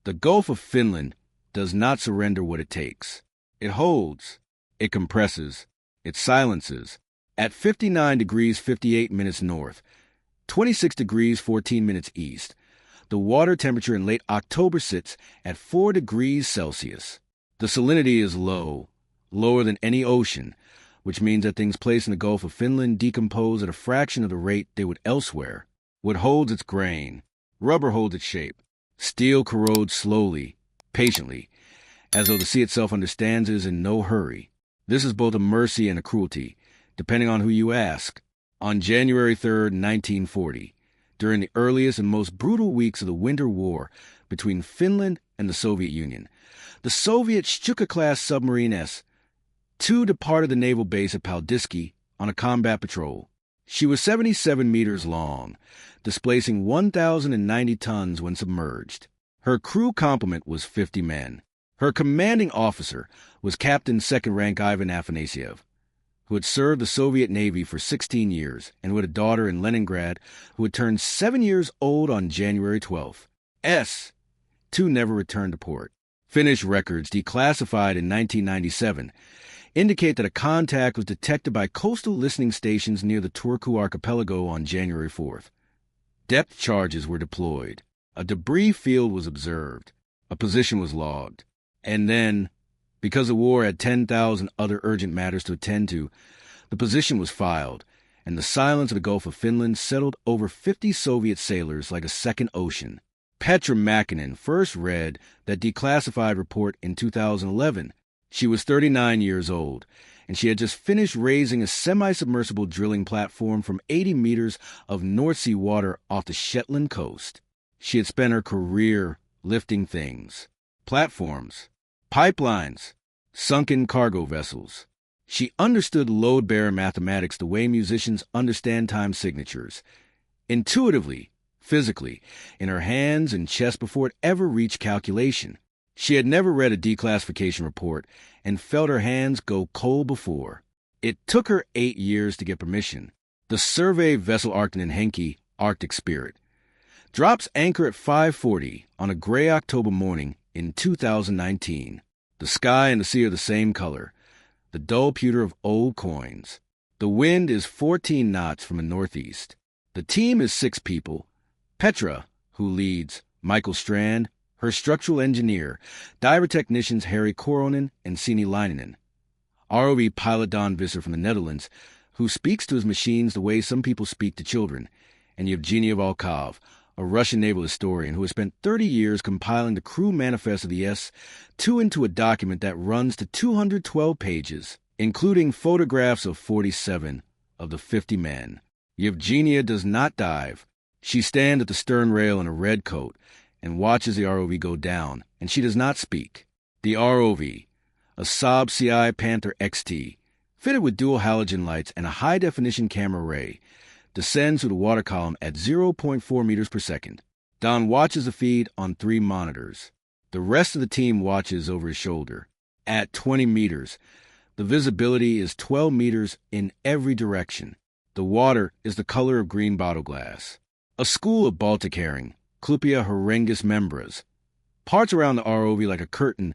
The Gulf of Finland does not surrender what it takes. It holds, it compresses, it silences. At 59 degrees 58 minutes north, 26 degrees 14 minutes east, the water temperature in late October sits at 4 degrees Celsius. The salinity is low, lower than any ocean, which means that things placed in the Gulf of Finland decompose at a fraction of the rate they would elsewhere. Wood holds its grain, rubber holds its shape, steel corrodes slowly, patiently, as though the sea itself understands it is in no hurry. This is both a mercy and a cruelty, depending on who you ask. On January 3rd, 1940, during the earliest and most brutal weeks of the Winter War between Finland and the Soviet Union, the Soviet Stuka-class submarine S-2 departed the naval base at Paldiski on a combat patrol. She was 77 meters long, displacing 1,090 tons when submerged. Her crew complement was 50 men. Her commanding officer was Captain Second Rank Ivan Afanasyev, who had served the Soviet Navy for 16 years and who had a daughter in Leningrad who had turned 7 years old on January 12th. S-2 never returned to port. Finnish records, declassified in 1997, indicate that a contact was detected by coastal listening stations near the Turku archipelago on January 4th. Depth charges were deployed. A debris field was observed. A position was logged. And then, because the war had 10,000 other urgent matters to attend to, the position was filed, and the silence of the Gulf of Finland settled over 50 Soviet sailors like a second ocean. Petra Mäkinen first read that declassified report in 2011. She was 39 years old, and she had just finished raising a semi-submersible drilling platform from 80 meters of North Sea water off the Shetland coast. She had spent her career lifting things: platforms, pipelines, sunken cargo vessels. She understood load-bearer mathematics the way musicians understand time signatures, intuitively, physically, in her hands and chest before it ever reached calculation. She had never read a declassification report and felt her hands go cold before. It took her 8 years to get permission. The survey vessel Arctic and Henke, Arctic Spirit, drops anchor at 5:40 on a gray October morning in 2019. The sky and the sea are the same color, the dull pewter of old coins. The wind is 14 knots from the northeast. The team is 6 people. Petra, who leads, Michael Strand, her structural engineer, diver technicians Harry Koronen and Sini Laininen, ROV pilot Don Visser from the Netherlands, who speaks to his machines the way some people speak to children, and Yevgeny Volkov, a Russian naval historian who has spent 30 years compiling the crew manifest of the S-2 into a document that runs to 212 pages, including photographs of 47 of the 50 men. Yevgenia does not dive. She stands at the stern rail in a red coat and watches the ROV go down, and she does not speak. The ROV, a Saab CI Panther XT, fitted with dual halogen lights and a high-definition camera array, descends through the water column at 0.4 meters per second. Don watches the feed on 3 monitors. The rest of the team watches over his shoulder. At 20 meters, the visibility is 12 meters in every direction. The water is the color of green bottle glass. A school of Baltic herring, Clupia horrengus membras. Parts around the ROV like a curtain,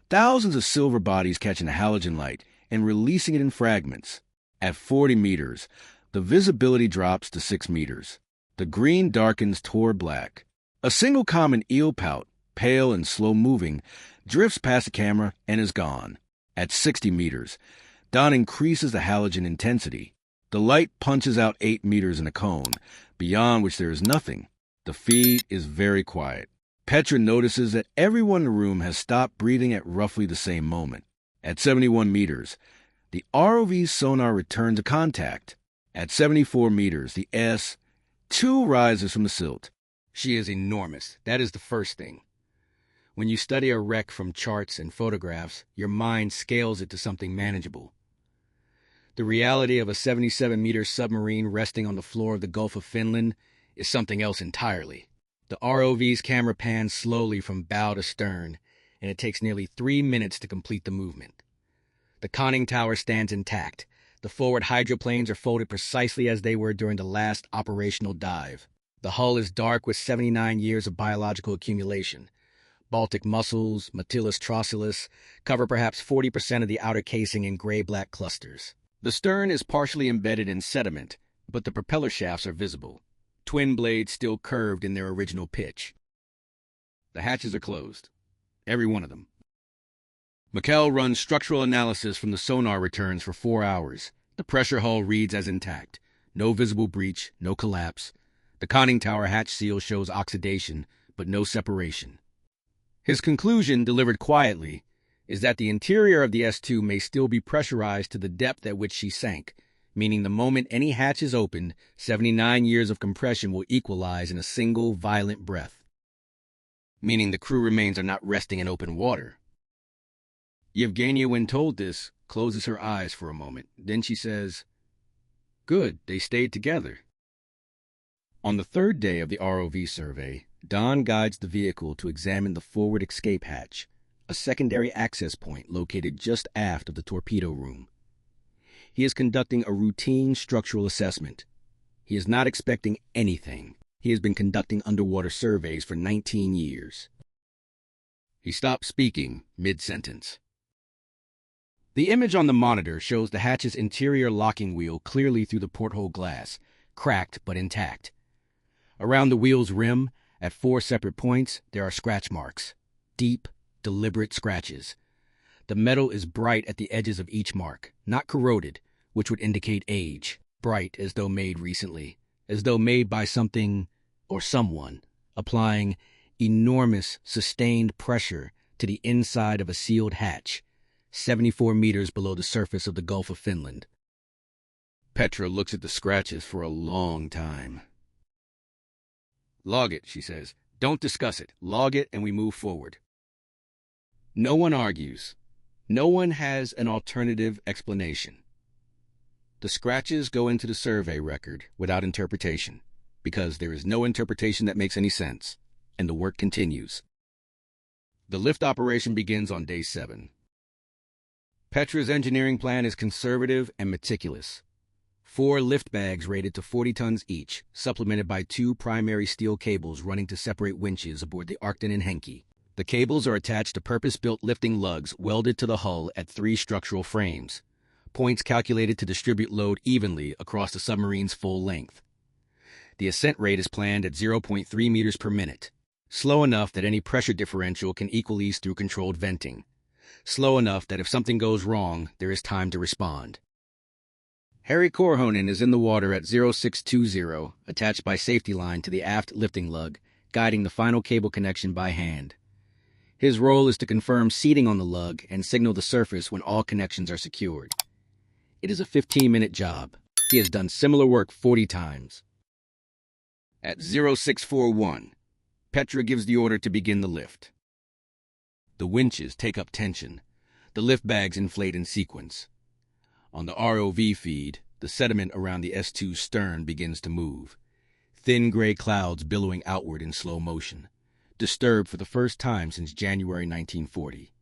thousands of silver bodies catching a halogen light and releasing it in fragments. At 40 meters, the visibility drops to 6 meters. The green darkens toward black. A single common eel pout, pale and slow-moving, drifts past the camera and is gone. At 60 meters, Don increases the halogen intensity. The light punches out 8 meters in a cone, beyond which there is nothing. The feed is very quiet. Petra notices that everyone in the room has stopped breathing at roughly the same moment. At 71 meters, the ROV's sonar returns a contact. At 74 meters, the S-2 rises from the silt. She is enormous. That is the first thing. When you study a wreck from charts and photographs, your mind scales it to something manageable. The reality of a 77-meter submarine resting on the floor of the Gulf of Finland is something else entirely. The ROV's camera pans slowly from bow to stern, and it takes nearly 3 minutes to complete the movement. The conning tower stands intact. The forward hydroplanes are folded precisely as they were during the last operational dive. The hull is dark with 79 years of biological accumulation. Baltic mussels, Mytilus trocylus, cover perhaps 40% of the outer casing in gray-black clusters. The stern is partially embedded in sediment, but the propeller shafts are visible, twin blades still curved in their original pitch. The hatches are closed, every one of them. Mäkinen runs structural analysis from the sonar returns for 4 hours. The pressure hull reads as intact. No visible breach, no collapse. The conning tower hatch seal shows oxidation, but no separation. His conclusion, delivered quietly, is that the interior of the S2 may still be pressurized to the depth at which she sank, meaning the moment any hatch is opened, 79 years of compression will equalize in a single violent breath. Meaning the crew remains are not resting in open water. Yevgenia, when told this, closes her eyes for a moment. Then she says, "Good, they stayed together." On the third day of the ROV survey, Don guides the vehicle to examine the forward escape hatch, a secondary access point located just aft of the torpedo room. He is conducting a routine structural assessment. He is not expecting anything. He has been conducting underwater surveys for 19 years. He stops speaking mid-sentence. The image on the monitor shows the hatch's interior locking wheel clearly through the porthole glass, cracked but intact. Around the wheel's rim, at 4 separate points, there are scratch marks. Deep, deliberate scratches. The metal is bright at the edges of each mark, not corroded, which would indicate age. Bright as though made recently, as though made by something or someone, applying enormous, sustained pressure to the inside of a sealed hatch, 74 meters below the surface of the Gulf of Finland. Petra looks at the scratches for a long time. "Log it," she says. "Don't discuss it. Log it and we move forward." No one argues. No one has an alternative explanation. The scratches go into the survey record without interpretation, because there is no interpretation that makes any sense, and the work continues. The lift operation begins on day 7. Petra's engineering plan is conservative and meticulous. 4 lift bags rated to 40 tons each, supplemented by 2 primary steel cables running to separate winches aboard the Arcton and Henke. The cables are attached to purpose-built lifting lugs welded to the hull at 3 structural frames, points calculated to distribute load evenly across the submarine's full length. The ascent rate is planned at 0.3 meters per minute, slow enough that any pressure differential can equal ease through controlled venting, slow enough that if something goes wrong, there is time to respond. Harry Korhonen is in the water at 0620, attached by safety line to the aft lifting lug, guiding the final cable connection by hand. His role is to confirm seating on the lug and signal the surface when all connections are secured. It is a 15-minute job. He has done similar work 40 times. At 0641, Petra gives the order to begin the lift. The winches take up tension. The lift bags inflate in sequence. On the ROV feed, the sediment around the S2's stern begins to move, thin gray clouds billowing outward in slow motion, disturbed for the first time since January 1940.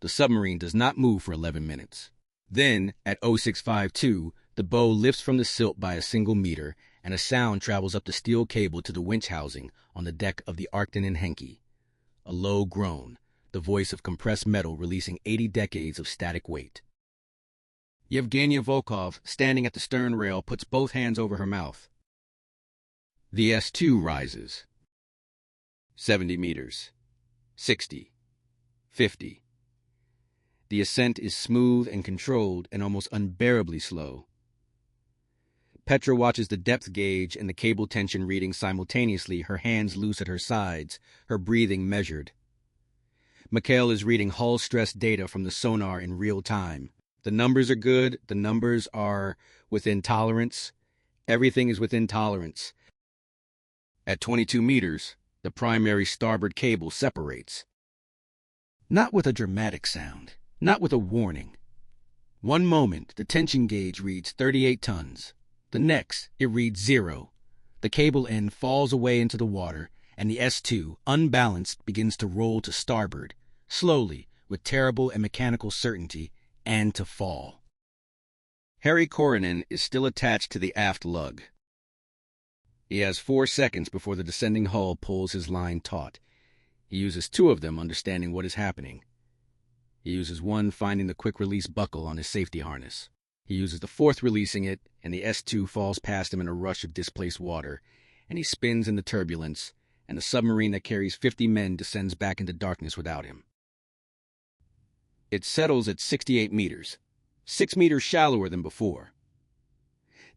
The submarine does not move for 11 minutes. Then, at 0652, the bow lifts from the silt by a single meter, and a sound travels up the steel cable to the winch housing on the deck of the Arcton and Henke. A low groan, the voice of compressed metal releasing 80 decades of static weight. Yevgenia Volkov, standing at the stern rail, puts both hands over her mouth. The S2 rises. 70 meters. 60. 50. The ascent is smooth and controlled and almost unbearably slow. Petra watches the depth gauge and the cable tension reading simultaneously, her hands loose at her sides, her breathing measured. Mäkinen is reading hull stress data from the sonar in real time. The numbers are good. The numbers are within tolerance. Everything is within tolerance. At 22 meters, the primary starboard cable separates. Not with a dramatic sound, not with a warning. One moment, the tension gauge reads 38 tons. The next, it reads 0. The cable end falls away into the water, and the S2, unbalanced, begins to roll to starboard, slowly, with terrible and mechanical certainty, and to fall. Harry Korhonen is still attached to the aft lug. He has 4 seconds before the descending hull pulls his line taut. He uses 2 of them understanding what is happening. He uses 1 finding the quick-release buckle on his safety harness. He uses the 4th releasing it, and the S-2 falls past him in a rush of displaced water, and he spins in the turbulence, and the submarine that carries 50 men descends back into darkness without him. It settles at 68 meters, 6 meters shallower than before.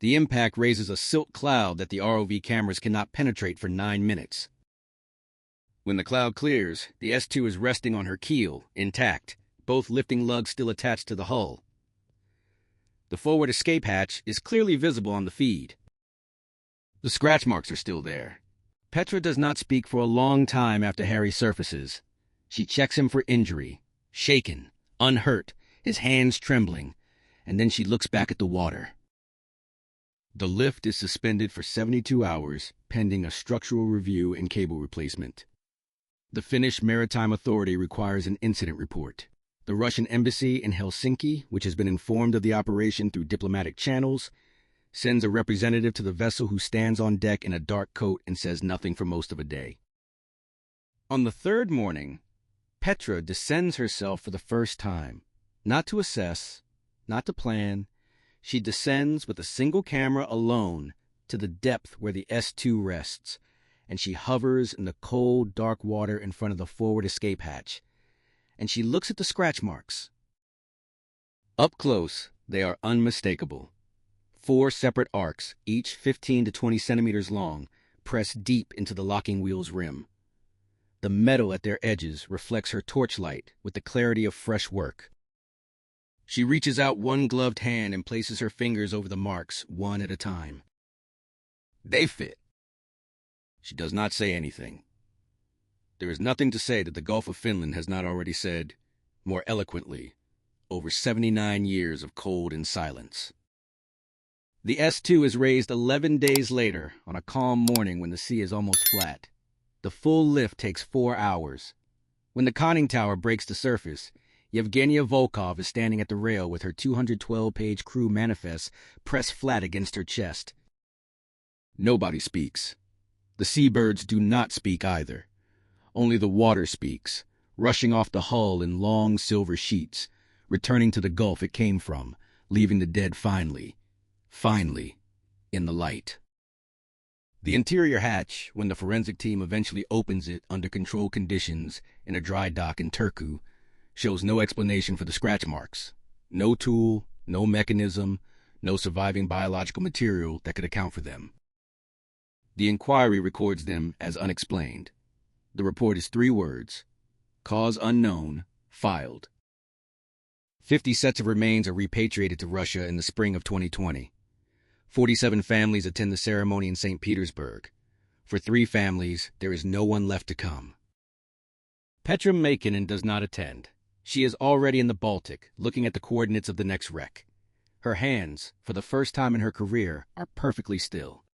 The impact raises a silt cloud that the ROV cameras cannot penetrate for 9 minutes. When the cloud clears, the S-2 is resting on her keel, intact, both lifting lugs still attached to the hull. The forward escape hatch is clearly visible on the feed. The scratch marks are still there. Petra does not speak for a long time after Harry surfaces. She checks him for injury, shaken, unhurt, his hands trembling, and then she looks back at the water. The lift is suspended for 72 hours, pending a structural review and cable replacement. The Finnish Maritime Authority requires an incident report. The Russian embassy in Helsinki, which has been informed of the operation through diplomatic channels, sends a representative to the vessel who stands on deck in a dark coat and says nothing for most of a day. On the 3rd morning, Petra descends herself for the first time, not to assess, not to plan. She descends with a single camera alone to the depth where the S-2 rests, and she hovers in the cold, dark water in front of the forward escape hatch, and she looks at the scratch marks. Up close, they are unmistakable. 4 separate arcs, each 15 to 20 centimeters long, press deep into the locking wheel's rim. The metal at their edges reflects her torchlight with the clarity of fresh work. She reaches out one gloved hand and places her fingers over the marks, one at a time. They fit. She does not say anything. There is nothing to say that the Gulf of Finland has not already said, more eloquently, over 79 years of cold and silence. The S-2 is raised 11 days later on a calm morning when the sea is almost flat. The full lift takes 4 hours. When the conning tower breaks the surface, Yevgenia Volkov is standing at the rail with her 212-page crew manifest pressed flat against her chest. Nobody speaks. The seabirds do not speak either. Only the water speaks, rushing off the hull in long silver sheets, returning to the gulf it came from, leaving the dead finally, in the light. The interior hatch, when the forensic team eventually opens it under controlled conditions in a dry dock in Turku, shows no explanation for the scratch marks. No tool, no mechanism, no surviving biological material that could account for them. The inquiry records them as unexplained. The report is 3 words: cause unknown, filed. 50 sets of remains are repatriated to Russia in the spring of 2020. 47 families attend the ceremony in St. Petersburg. For 3 families, there is no one left to come. Petra Mäkinen does not attend. She is already in the Baltic, looking at the coordinates of the next wreck. Her hands, for the first time in her career, are perfectly still.